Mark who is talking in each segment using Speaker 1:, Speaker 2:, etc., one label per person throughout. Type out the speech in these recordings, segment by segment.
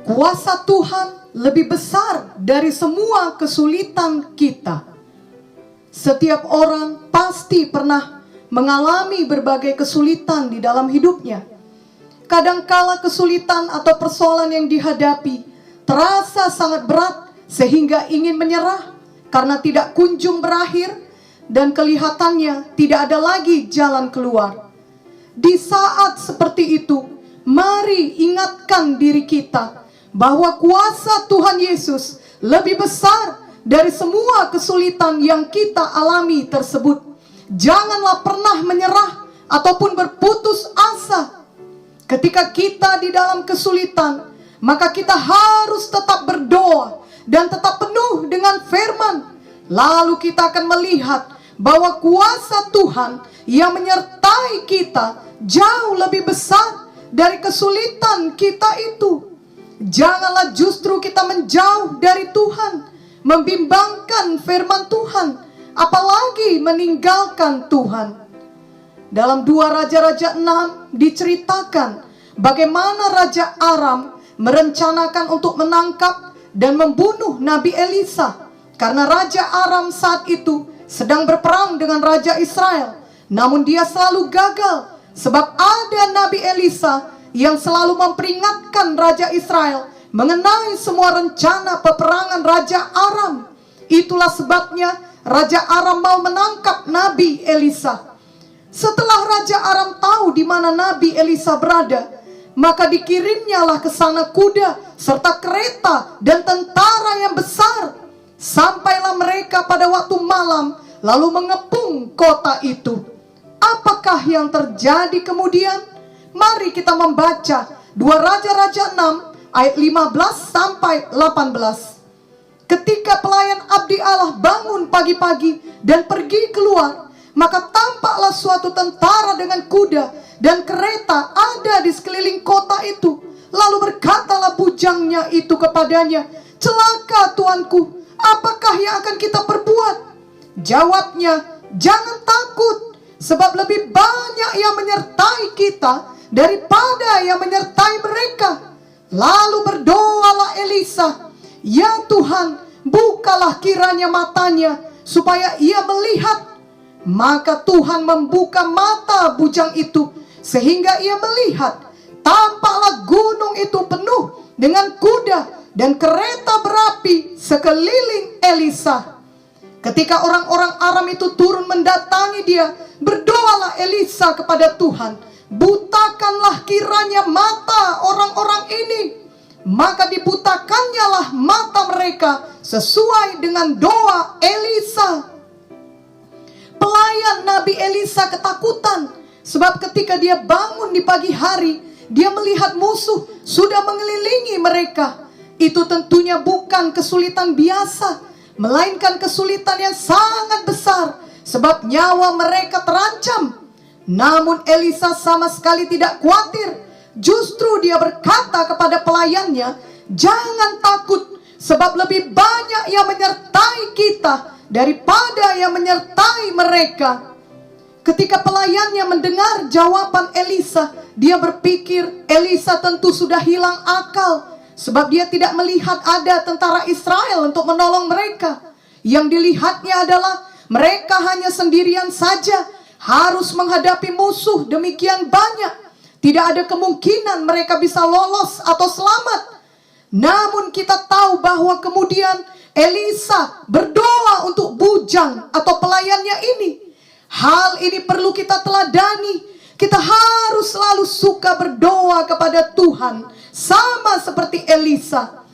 Speaker 1: Kuasa Tuhan lebih besar dari semua kesulitan kita. Setiap orang pasti pernah mengalami berbagai kesulitan di dalam hidupnya. Kadangkala kesulitan atau persoalan yang dihadapi terasa sangat berat sehingga ingin menyerah karena tidak kunjung berakhir dan kelihatannya tidak ada lagi jalan keluar. Di saat seperti itu, mari ingatkan diri kita bahwa kuasa Tuhan Yesus lebih besar dari semua kesulitan yang kita alami tersebut. Janganlah pernah menyerah ataupun berputus asa. Ketika kita di dalam kesulitan, maka kita harus tetap berdoa dan tetap penuh dengan firman. Lalu kita akan melihat bahwa kuasa Tuhan yang menyertai kita jauh lebih besar dari kesulitan kita itu. Janganlah justru kita menjauh dari Tuhan, membimbangkan firman Tuhan, apalagi meninggalkan Tuhan. Dalam 2 Raja-Raja 6 diceritakan bagaimana Raja Aram merencanakan untuk menangkap dan membunuh Nabi Elisa. Karena Raja Aram saat itu sedang berperang dengan Raja Israel. Namun dia selalu gagal, sebab ada Nabi Elisa yang selalu memperingatkan Raja Israel mengenai semua rencana peperangan Raja Aram. Itulah sebabnya Raja Aram mau menangkap Nabi Elisa. Setelah Raja Aram tahu di mana Nabi Elisa berada, maka dikirimnyalah ke sana kuda serta kereta dan tentara yang besar. Sampailah mereka pada waktu malam lalu mengepung kota itu. Apakah yang terjadi kemudian? Mari kita membaca 2 Raja-Raja 6 ayat 15 sampai 18. Ketika pelayan abdi Allah bangun pagi-pagi dan pergi keluar, maka tampaklah suatu tentara dengan kuda dan kereta ada di sekeliling kota itu. Lalu berkatalah bujangnya itu kepadanya, "Celaka tuanku, apakah yang akan kita perbuat?" Jawabnya, "Jangan takut, sebab lebih banyak yang menyertai kita daripada yang menyertai mereka." Lalu berdoalah Elisa, "Ya Tuhan, bukalah kiranya matanya supaya ia melihat." Maka Tuhan membuka mata bujang itu sehingga ia melihat. Tampaklah gunung itu penuh dengan kuda dan kereta berapi sekeliling Elisa. Ketika orang-orang Aram itu turun mendatangi dia, berdoalah Elisa kepada Tuhan, "Butakanlah kiranya mata orang-orang ini." Maka dibutakannyalah mata mereka sesuai dengan doa Elisa. Pelayan Nabi Elisa ketakutan, sebab ketika dia bangun di pagi hari, dia melihat musuh sudah mengelilingi mereka. Itu tentunya bukan kesulitan biasa, melainkan kesulitan yang sangat besar, sebab nyawa mereka terancam. Namun Elisa sama sekali tidak khawatir. Justru dia berkata kepada pelayannya, "Jangan takut, sebab lebih banyak yang menyertai kita daripada yang menyertai mereka." Ketika pelayannya mendengar jawaban Elisa, dia berpikir Elisa tentu sudah hilang akal, sebab dia tidak melihat ada tentara Israel untuk menolong mereka. Yang dilihatnya adalah mereka hanya sendirian saja, harus menghadapi musuh demikian banyak. Tidak ada kemungkinan mereka bisa lolos atau selamat. Namun kita tahu bahwa kemudian Elisa berdoa untuk bujang atau pelayannya ini. Hal ini perlu kita teladani. Kita harus selalu suka berdoa kepada Tuhan, sama seperti Elisa.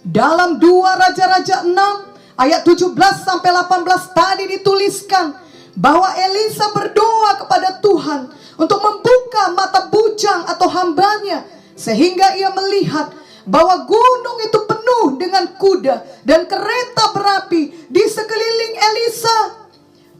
Speaker 1: Dalam 2 Raja-Raja 6 ayat 17 sampai 18 tadi dituliskan bahwa Elisa berdoa kepada Tuhan untuk membuka mata bujang atau hambanya, sehingga ia melihat bahwa gunung itu penuh dengan kuda dan kereta berapi di sekeliling Elisa.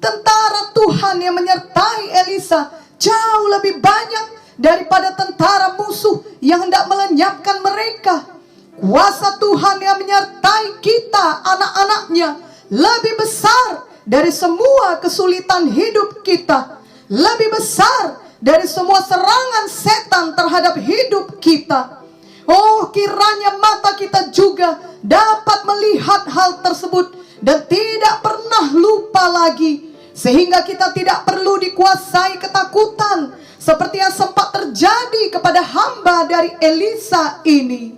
Speaker 1: Tentara Tuhan yang menyertai Elisa jauh lebih banyak daripada tentara musuh yang hendak melenyapkan mereka. Kuasa Tuhan yang menyertai kita, anak-anaknya, lebih besar dari semua kesulitan hidup kita, lebih besar dari semua serangan setan terhadap hidup kita. Oh, kiranya mata kita juga dapat melihat hal tersebut dan tidak pernah lupa lagi, sehingga kita tidak perlu dikuasai ketakutan seperti yang sempat terjadi kepada hamba dari Elisa ini.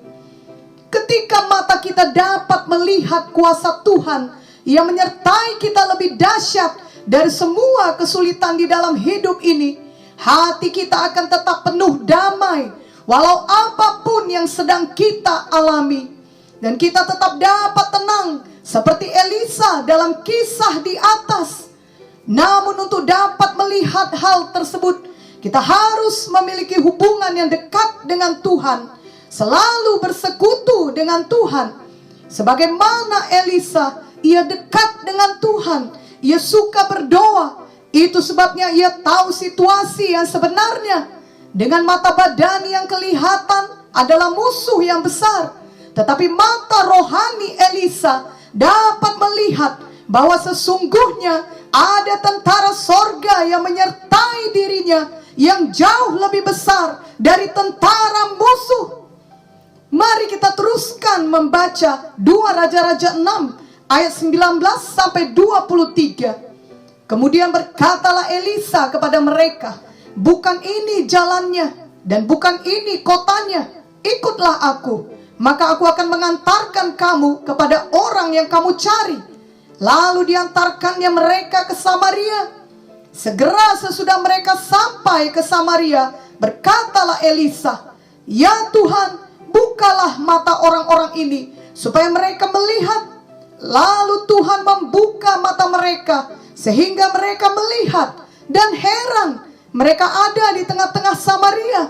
Speaker 1: Ketika mata kita dapat melihat kuasa Tuhan yang menyertai kita lebih dahsyat dari semua kesulitan di dalam hidup ini, hati kita akan tetap penuh damai walau apapun yang sedang kita alami. Dan kita tetap dapat tenang seperti Elisa dalam kisah di atas. Namun untuk dapat melihat hal tersebut, kita harus memiliki hubungan yang dekat dengan Tuhan, selalu bersekutu dengan Tuhan. Sebagaimana Elisa, ia dekat dengan Tuhan, ia suka berdoa. Itu sebabnya ia tahu situasi yang sebenarnya. Dengan mata badani yang kelihatan adalah musuh yang besar, tetapi mata rohani Elisa dapat melihat bahwa sesungguhnya ada tentara sorga yang menyertai dirinya yang jauh lebih besar dari tentara musuh. Mari kita teruskan membaca 2 Raja-Raja 6 ayat 19 sampai 23. Kemudian berkatalah Elisa kepada mereka, bukan ini jalannya dan bukan ini kotanya, ikutlah aku, maka aku akan mengantarkan kamu kepada orang yang kamu cari. Lalu diantarkannya mereka ke Samaria. Segera sesudah mereka sampai ke Samaria, berkatalah Elisa, ya Tuhan, bukalah mata orang-orang ini supaya mereka melihat. Lalu Tuhan membuka mata mereka sehingga mereka melihat, dan heran, mereka ada di tengah-tengah Samaria.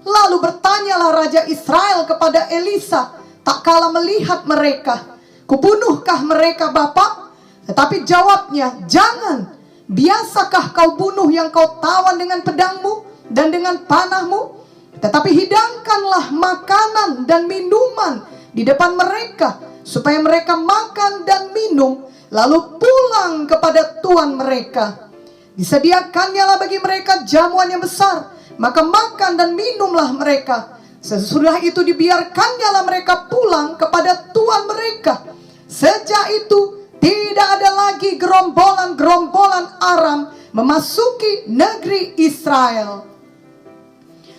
Speaker 1: Lalu bertanyalah Raja Israel kepada Elisa, tak kala melihat mereka, kubunuhkah mereka Bapak? Tetapi jawabnya, jangan. Biasakah kau bunuh yang kau tawan dengan pedangmu dan dengan panahmu? Tetapi hidangkanlah makanan dan minuman di depan mereka, supaya mereka makan dan minum, lalu pulang kepada tuan mereka. Disediakannyalah bagi mereka jamuan yang besar, maka makan dan minumlah mereka. Sesudah itu dibiarkannyalah mereka pulang kepada tuan mereka. Sejak itu tidak ada lagi gerombolan-gerombolan Aram memasuki negeri Israel.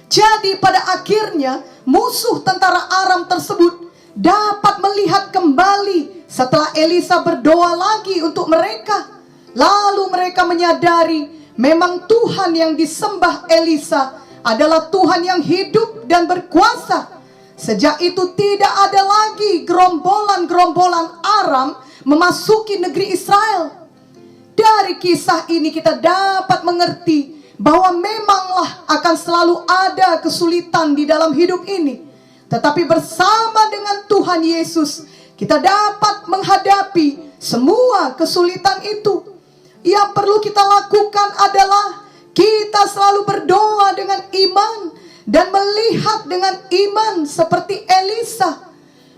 Speaker 1: Jadi pada akhirnya musuh tentara Aram tersebut dapat melihat kembali setelah Elisa berdoa lagi untuk mereka. Lalu mereka menyadari memang Tuhan yang disembah Elisa adalah Tuhan yang hidup dan berkuasa. Sejak itu tidak ada lagi gerombolan-gerombolan Aram memasuki negeri Israel. Dari kisah ini kita dapat mengerti bahwa memanglah akan selalu ada kesulitan di dalam hidup ini. Tetapi bersama dengan Tuhan Yesus, kita dapat menghadapi semua kesulitan itu. Yang perlu kita lakukan adalah kita selalu berdoa dengan iman dan melihat dengan iman seperti Elisa.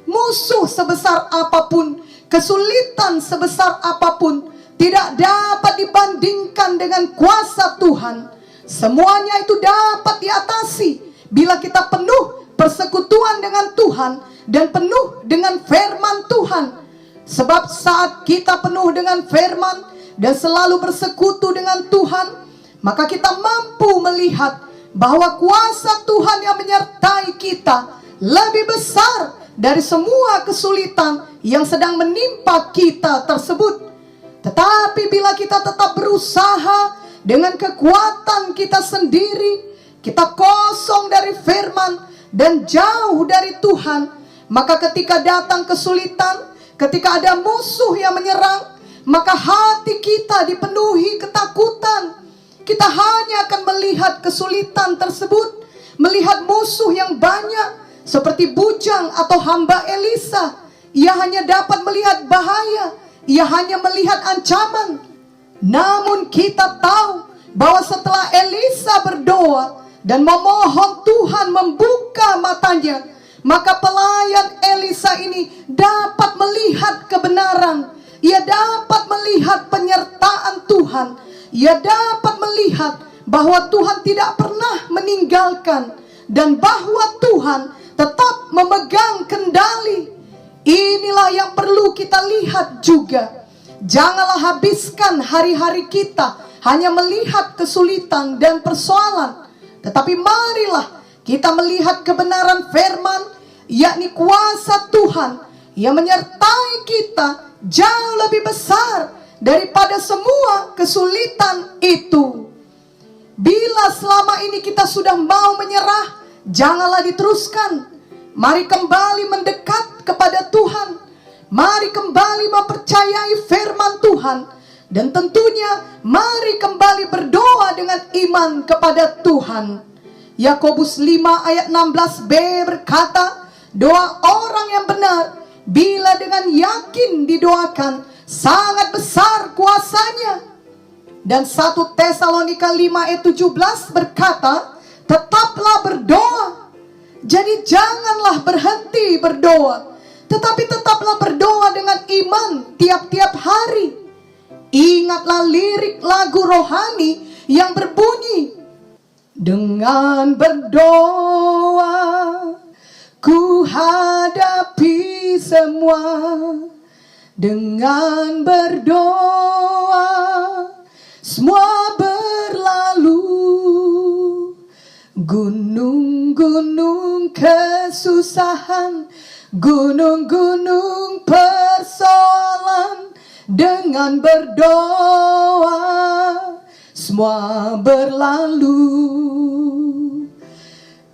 Speaker 1: Musuh sebesar apapun, kesulitan sebesar apapun, tidak dapat dibandingkan dengan kuasa Tuhan. Semuanya itu dapat diatasi bila kita penuh persekutuan dengan Tuhan dan penuh dengan firman Tuhan. Sebab saat kita penuh dengan firman dan selalu bersekutu dengan Tuhan, maka kita mampu melihat bahwa kuasa Tuhan yang menyertai kita lebih besar dari semua kesulitan yang sedang menimpa kita tersebut. Tetapi bila kita tetap berusaha dengan kekuatan kita sendiri, kita kosong dari firman dan jauh dari Tuhan, maka ketika datang kesulitan, ketika ada musuh yang menyerang, maka hati kita dipenuhi ketakutan. Kita hanya akan melihat kesulitan tersebut, melihat musuh yang banyak, seperti bujang atau hamba Elisa. Ia hanya dapat melihat bahaya, ia hanya melihat ancaman. Namun kita tahu bahwa setelah Elisa berdoa dan memohon Tuhan membuka matanya, maka pelayan Elisa ini dapat melihat kebenaran. Ia dapat melihat penyertaan Tuhan. Ia dapat melihat bahwa Tuhan tidak pernah meninggalkan, dan bahwa Tuhan tetap memegang kendali. Inilah yang perlu kita lihat juga. Janganlah habiskan hari-hari kita hanya melihat kesulitan dan persoalan, tetapi marilah kita melihat kebenaran firman, yakni kuasa Tuhan yang menyertai kita jauh lebih besar daripada semua kesulitan itu. Bila selama ini kita sudah mau menyerah, janganlah diteruskan. Mari kembali mendekat kepada Tuhan. Mari kembali mempercayai firman Tuhan. Dan tentunya mari kembali berdoa dengan iman kepada Tuhan. Yakobus 5 ayat 16b berkata, doa orang yang benar bila dengan yakin didoakan sangat besar kuasanya. Dan 1 Tesalonika 5 ayat 17 berkata, tetaplah berdoa. Jadi janganlah berhenti berdoa, tetapi tetaplah berdoa dengan iman tiap-tiap hari. Ingatlah lirik lagu rohani yang berbunyi, dengan berdoa ku hadapi semua. Dengan berdoa semua berlalu. Gunung-gunung kesusahan, gunung-gunung persoalan, dengan berdoa semua berlalu.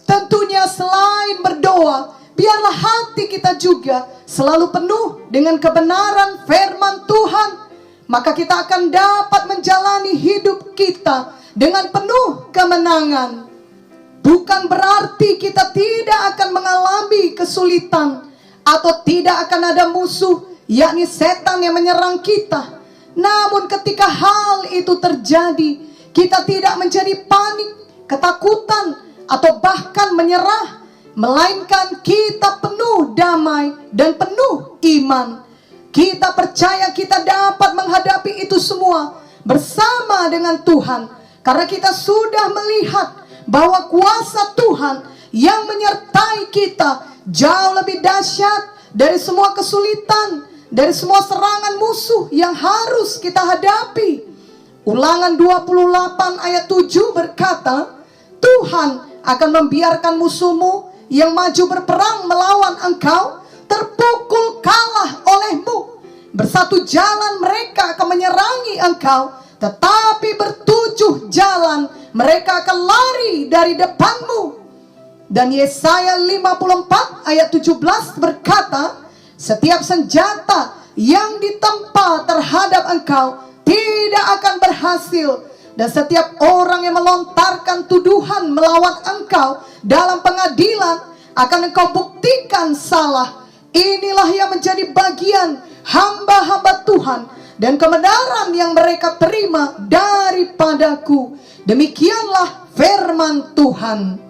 Speaker 1: Tentunya selain berdoa, biarlah hati kita juga selalu penuh dengan kebenaran firman Tuhan. Maka kita akan dapat menjalani hidup kita dengan penuh kemenangan. Bukan berarti kita tidak akan mengalami kesulitan atau tidak akan ada musuh, yakni setan yang menyerang kita. Namun ketika hal itu terjadi, kita tidak menjadi panik, ketakutan, atau bahkan menyerah, melainkan kita penuh damai dan penuh iman. Kita percaya kita dapat menghadapi itu semua bersama dengan Tuhan, karena kita sudah melihat bahwa kuasa Tuhan yang menyertai kita jauh lebih dahsyat dari semua kesulitan, dari semua serangan musuh yang harus kita hadapi. Ulangan 28 ayat 7 berkata, Tuhan akan membiarkan musuhmu yang maju berperang melawan engkau terpukul kalah olehmu. Bersatu jalan mereka akan menyerangi engkau, tetapi bertujuh jalan mereka akan lari dari depanmu. Dan Yesaya 54 ayat 17 berkata, setiap senjata yang ditempa terhadap engkau tidak akan berhasil, dan setiap orang yang melontarkan tuduhan melawan engkau dalam pengadilan akan engkau buktikan salah. Inilah yang menjadi bagian hamba-hamba Tuhan dan kebenaran yang mereka terima daripadaku. Demikianlah firman Tuhan.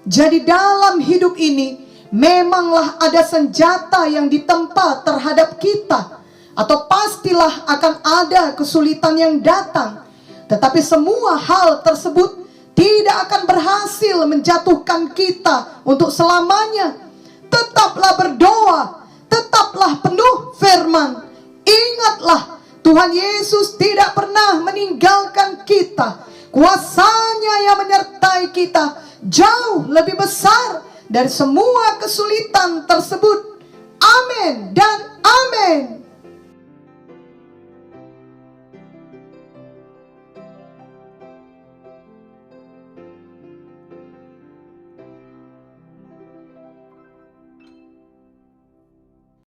Speaker 1: Jadi dalam hidup ini memanglah ada senjata yang ditempa terhadap kita, atau pastilah akan ada kesulitan yang datang. Tetapi semua hal tersebut tidak akan berhasil menjatuhkan kita untuk selamanya. Tetaplah berdoa, tetaplah penuh firman. Ingatlah, Tuhan Yesus tidak pernah meninggalkan kita. Kuasanya yang menyertai kita jauh lebih besar dari semua kesulitan tersebut. Amin dan amin.